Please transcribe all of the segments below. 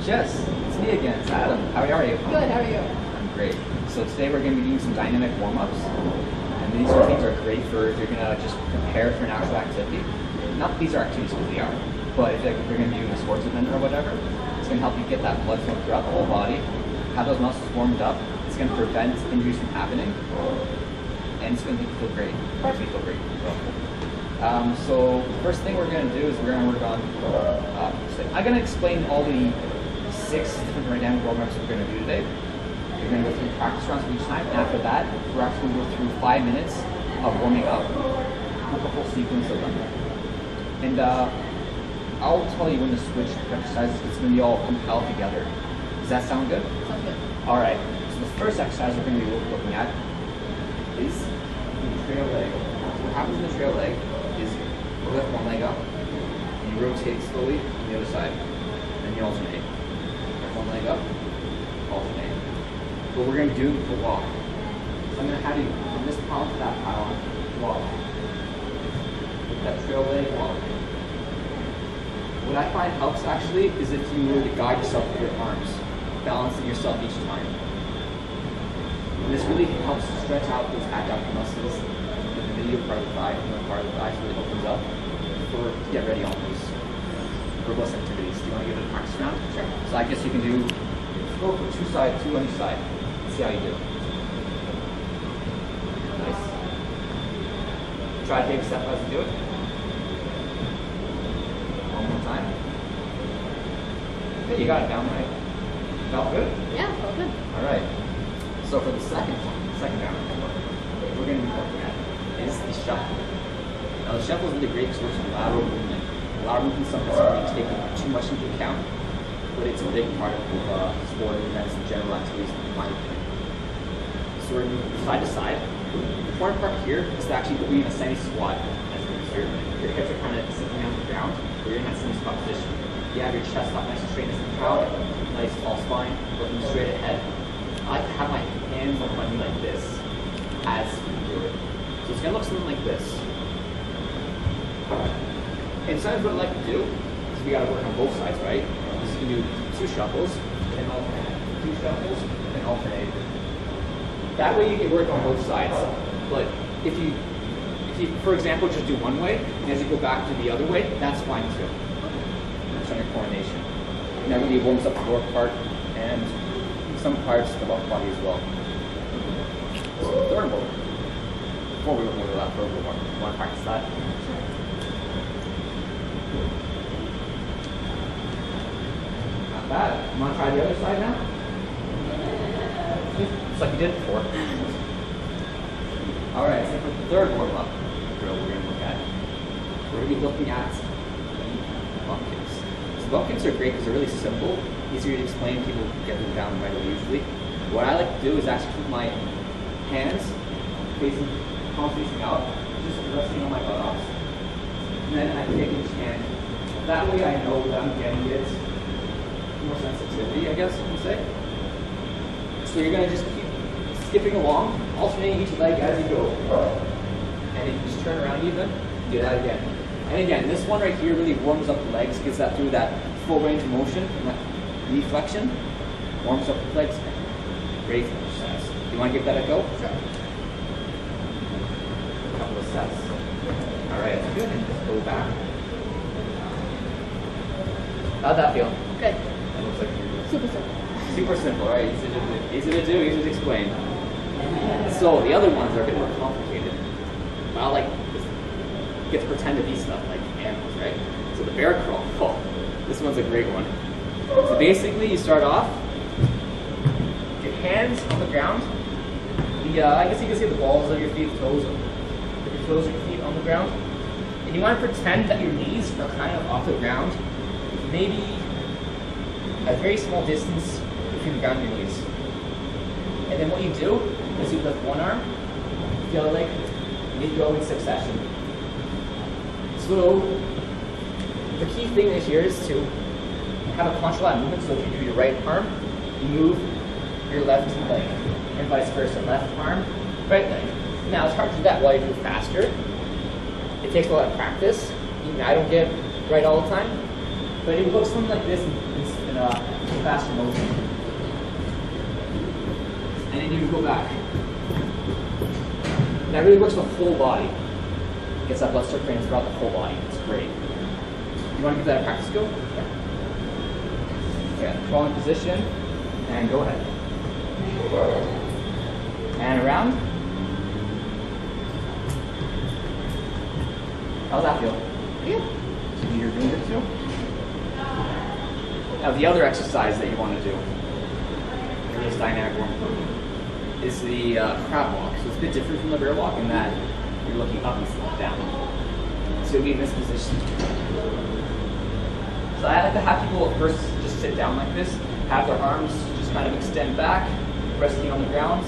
Jess, it's me again, it's Adam. How are you? Good, how are you? I'm great. So today we're going to be doing some dynamic warm-ups. And these routines are great for if you're going to just prepare for an actual activity. Not that these are activities, because they are. But if you're going to be doing a sports event or whatever, it's going to help you get that blood flow throughout the whole body, have those muscles warmed up. It's going to prevent injuries from happening. And it's going to make you feel great. It makes me feel great. So first thing we're going to do is we're going to work on, I'm going to explain all the 6 different dynamic warm-ups we're going to do today. We're going to go through practice rounds each time, and after that, we're actually going to go through 5 minutes of warming up with a whole sequence of them. And I'll tell you when to switch exercises. It's going to be all compiled together. Does that sound good? Sounds good. All right. So the first exercise we're going to be looking at is the trail leg. So what happens in the trail leg is you lift one leg up, and you rotate slowly on the other side, and you alternate. Lift one leg up, alternate. What we're going to do is a walk. So I'm going to have you from this palm to that palm, walk. With that trail leg, walk. What I find helps actually is if you were to guide yourself with your arms, balancing yourself each time. And this really helps stretch out those adductor muscles, the medial part of the thigh, and the part of the thigh really opens up to get ready on those robust activities. Do you want to give it a practice round? Sure. So I guess you can do, go for 2 sides, 2 on each side. See how you do. Nice. Try to take a step as you do it. One more time. Okay, you got it down right. Felt good? Yeah, felt good. All right. So for the second round, we're going to be looking at is the shuffle. Now the shuffle is really great because it's a lateral movement. Lateral movement is something that's not really taken too much into account, but it's a big part of sporting events and general activities, in my opinion. So we're going to move side to side. The important part here is to actually be in a semi-squat. Your hips are kind of sitting down on the ground, but you're in that semi-squat position. You have your chest up nice and straight as the crowd, nice tall spine, looking straight ahead. I like to have my hands on my knee like this as we do it. So it's going to look something like this. And sometimes what I like to do is we got to work on both sides, right? So you can do 2 shuffles and alternate, 2 shuffles and alternate. That way you can work on both sides. But if you, for example, just do one way, and as you go back to the other way, that's fine too. That's on your coordination. And that really warms up the lower part and some parts of the upper body as well. So the third one, before we go to that third one, you want to practice that? Not bad. You want to try the other side now? Just like you did before. All right, so for the third warm-up drill we're going to look at, we're going to be looking at the bump kicks. So bump kicks are great because they're really simple, easier to explain, people get them down right away usually. What I like to do is actually keep my hands facing, palms facing out, just resting on my buttocks. And then I take each hand. That way I know that I'm getting it more sensitivity, I guess you can say. So you're going to just keep skipping along, alternating each leg as you go. And if you just turn around even, do that again. And again, this one right here really warms up the legs, gets that through that full range of motion, and that knee flexion, warms up the legs. Great exercise. Do you want to give that a go? Sure. A couple of sets. All right, that's good. And just go back. How'd that feel? Good. That looks like you're Super simple. super simple, right? Easy to do, easy to explain. So the other ones are a bit more complicated. But I like this. Get to pretend to be stuff like animals, right? So the bear crawl. Oh, this one's a great one. So basically, you start off, your hands on the ground. I guess you can see the balls of your feet, toes of your feet on the ground. And you want to pretend that your knees are kind of off the ground, maybe a very small distance between the ground and your knees. And then what you do is you lift one arm, the other leg, and you go in succession. So the key thing here is to have a contralateral movement. So if you do your right arm, you move your left leg, and vice versa. Left arm, right leg. Now it's hard to do that while you do faster. It takes a lot of practice. Even I don't get it right all the time. But it looks something like this in faster motion. And then you can go back. And that really works the whole body. Gets that blood circulating throughout the whole body. It's great. You want to give that a practice go? Yeah. Crawling position. And go ahead. And around. How's that feel? Yeah. So you're doing good too? Now the other exercise that you want to do for this dynamic warm-up is the crab walk. So it's a bit different from the bear walk in that you're looking up instead of down. So you'll be in this position. So I like to have people first just sit down like this, have their arms just kind of extend back, resting on the ground.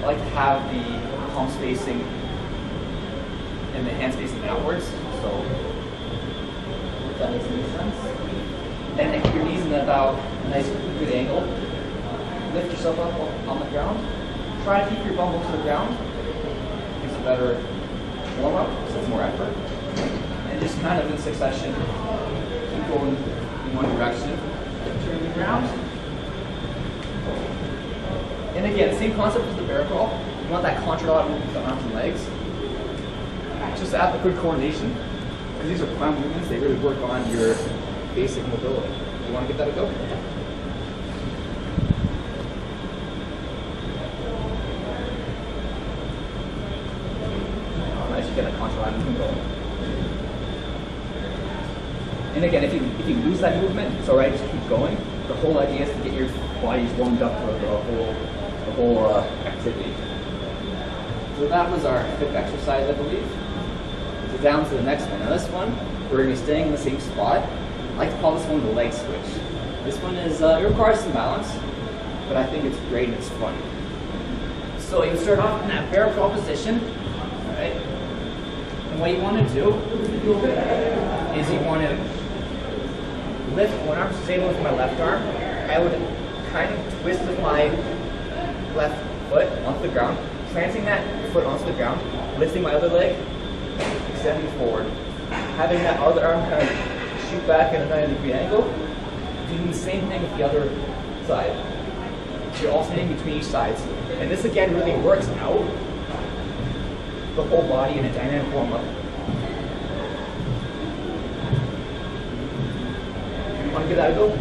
I like to have the palms facing and the hands facing outwards. So if that makes any sense. And keep your knees in about a nice good angle. Lift yourself up on the ground. Try to keep your bum to the ground. Gives a better warm up, so it's more effort. And just kind of in succession, keep going in one direction. Turn the ground. And again, same concept as the bear crawl. You want that contralateral movement with the arms and legs. Just add the good coordination. Because these are clown movements, they really work on your basic mobility. You want to give that a go? Nice, you get that contralateral movement going. And again, if you lose that movement, it's alright, just keep going. The whole idea is to get your bodies warmed up for the whole activity. So that was our fifth exercise, I believe. So down to the next one. Now this one, we're going to be staying in the same spot. I like to call this one the leg switch. This one is, it requires some balance, but I think it's great and it's fun. So you start off in that bear crawl position, alright? And what you want to do is you want to lift one arm, stable with my left arm. I would kind of twist with my left foot onto the ground, planting that foot onto the ground, lifting my other leg, extending forward. Having that other arm kind of shoot back at a 90-degree angle, doing the same thing with the other side. You're alternating between each side. And this again really works out the whole body in a dynamic warm-up. You want to give that a go?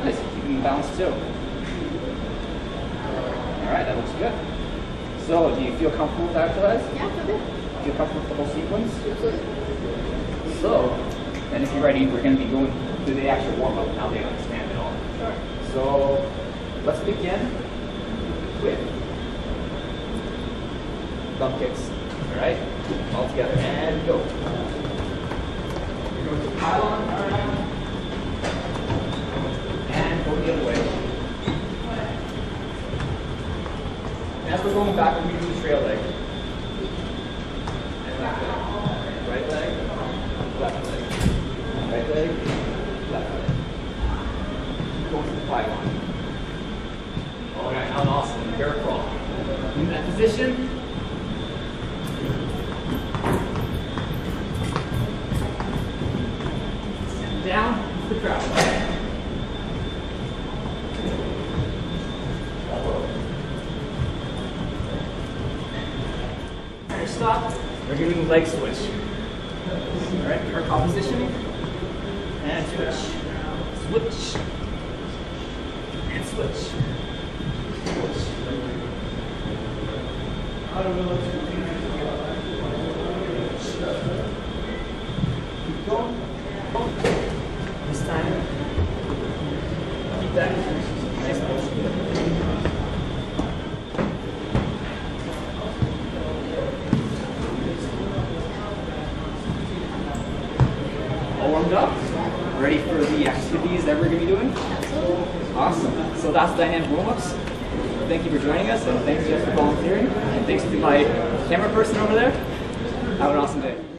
Nice, keeping balance too. Alright, that looks good. So, do you feel comfortable with that exercise? Yeah, I feel good. Feel comfortable with the whole sequence? Absolutely. So, and if you're ready, we're going to be going through the actual warm-up now they understand it all. Sure. So, let's begin with thumb kicks. Alright? All together. And go. You're going to pile on around. And go the other way. And as we're going back, we're going to do the trail leg. And left leg. Right leg. Left leg. Right leg. Left leg. Going to the pylon. Alright, now awesome. Bear crawl. In that position. Step down to the crowd. Stop. We're doing leg switch. Alright, our positioning. And switch. Switch. And switch. Switch. Keep going. This time, keep that nice motion. Warmed up, ready for the activities that we're going to be doing? Absolutely. Awesome. So that's dynamic warm-ups. Thank you for joining us, and thanks Jeff for volunteering, and thanks to my camera person over there. Have an awesome day.